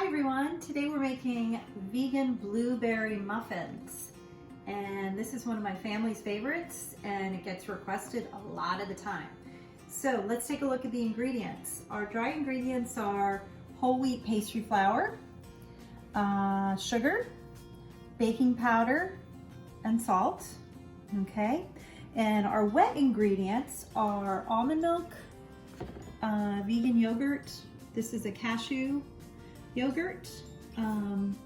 Hi everyone, today we're making vegan blueberry muffins, and this is one of my family's favorites and it gets requested a lot of the time. So let's take a look at the ingredients. Our dry ingredients are whole wheat pastry flour, sugar, baking powder, and salt, okay? And our wet ingredients are almond milk, vegan yogurt. This is a cashew yogurt,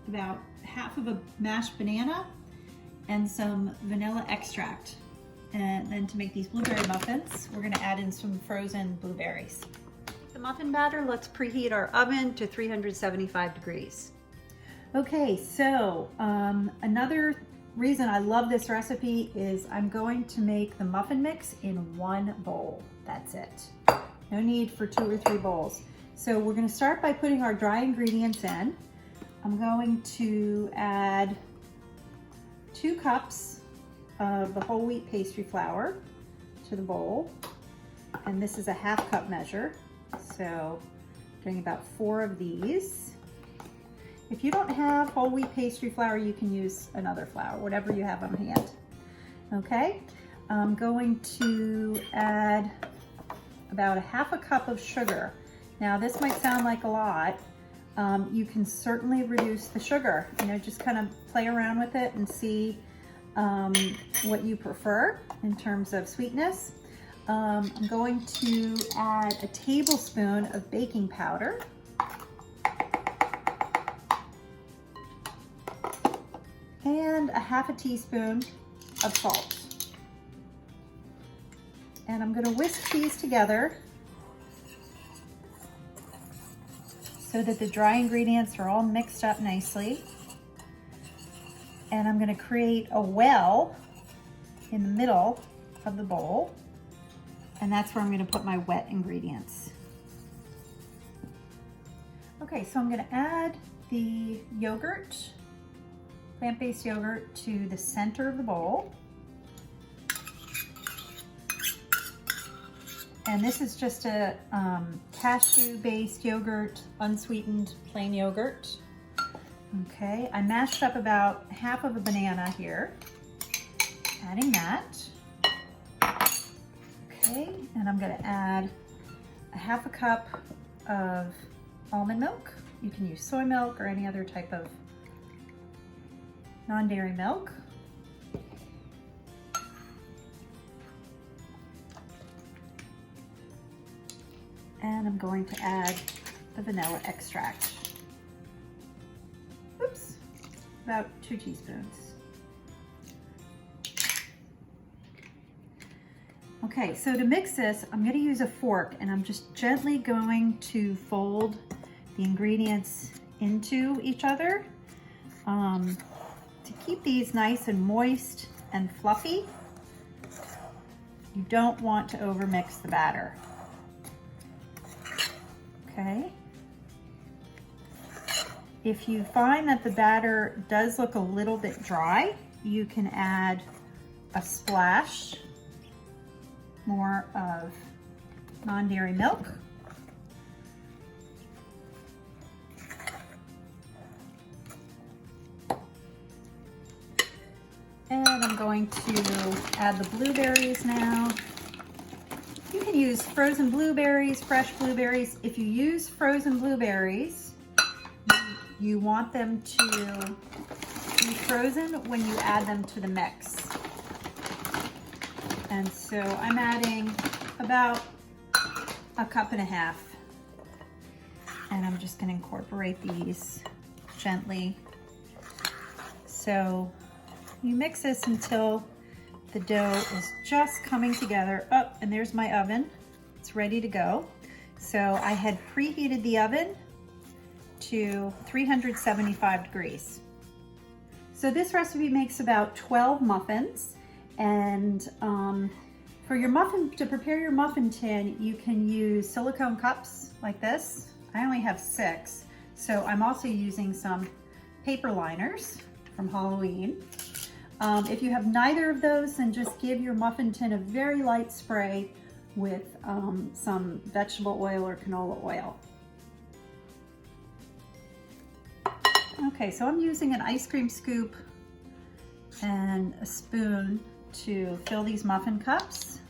about half of a mashed banana, and some vanilla extract. And then to make these blueberry muffins, we're gonna add in some frozen blueberries. The muffin batter, let's preheat our oven to 375 degrees. Okay, so another reason I love this recipe is I'm going to make the muffin mix in one bowl. That's it. No need for 2 or 3 bowls. So we're going to start by putting our dry ingredients in. I'm going to add 2 cups of the whole wheat pastry flour to the bowl. And this is a 1/2 cup measure. So I'm doing about 4 of these. If you don't have whole wheat pastry flour, you can use another flour, whatever you have on hand. Okay, I'm going to add about a 1/2 cup of sugar. Now this might sound like a lot. You can certainly reduce the sugar. You know, just kind of play around with it and see what you prefer in terms of sweetness. I'm going to add a tablespoon of baking powder. And a 1/2 teaspoon of salt. And I'm going to whisk these together so that the dry ingredients are all mixed up nicely. And I'm going to create a well in the middle of the bowl, and that's where I'm going to put my wet ingredients. Okay, so I'm going to add the yogurt, plant-based yogurt, to the center of the bowl. And this is just a cashew-based yogurt, unsweetened plain yogurt. Okay, I mashed up about 1/2 of a banana here. Adding that. Okay, and I'm going to add a 1/2 cup of almond milk. You can use soy milk or any other type of non-dairy milk. And I'm going to add the vanilla extract. Oops, about 2 teaspoons. Okay, so to mix this, I'm going to use a fork, and I'm just gently going to fold the ingredients into each other to keep these nice and moist and fluffy. You don't want to overmix the batter. Okay. If you find that the batter does look a little bit dry, you can add a splash more of non-dairy milk. And I'm going to add the blueberries now. You can use frozen blueberries, fresh blueberries. If you use frozen blueberries, you want them to be frozen when you add them to the mix. And so I'm adding about 1.5 cups. And I'm just going to incorporate these gently. So you mix this until the dough is just coming together. Oh, and there's my oven. It's ready to go. So I had preheated the oven to 375 degrees. So this recipe makes about 12 muffins. And to prepare your muffin tin, you can use silicone cups like this. I only have 6. So I'm also using some paper liners from Halloween. If you have neither of those, then just give your muffin tin a very light spray with some vegetable oil or canola oil. Okay, so I'm using an ice cream scoop and a spoon to fill these muffin cups.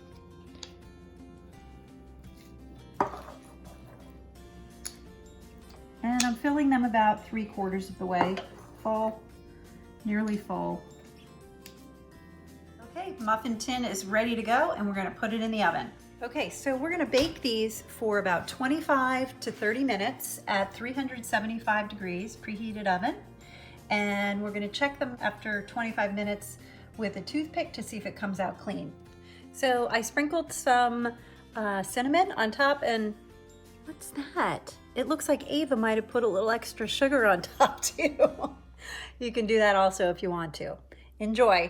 And I'm filling them about 3/4 of the way full, nearly full. Okay, muffin tin is ready to go and we're gonna put it in the oven. Okay, so we're gonna bake these for about 25 to 30 minutes at 375 degrees preheated oven. And we're gonna check them after 25 minutes with a toothpick to see if it comes out clean. So I sprinkled some cinnamon on top, and what's that? It looks like Ava might have put a little extra sugar on top too. You can do that also if you want to. Enjoy.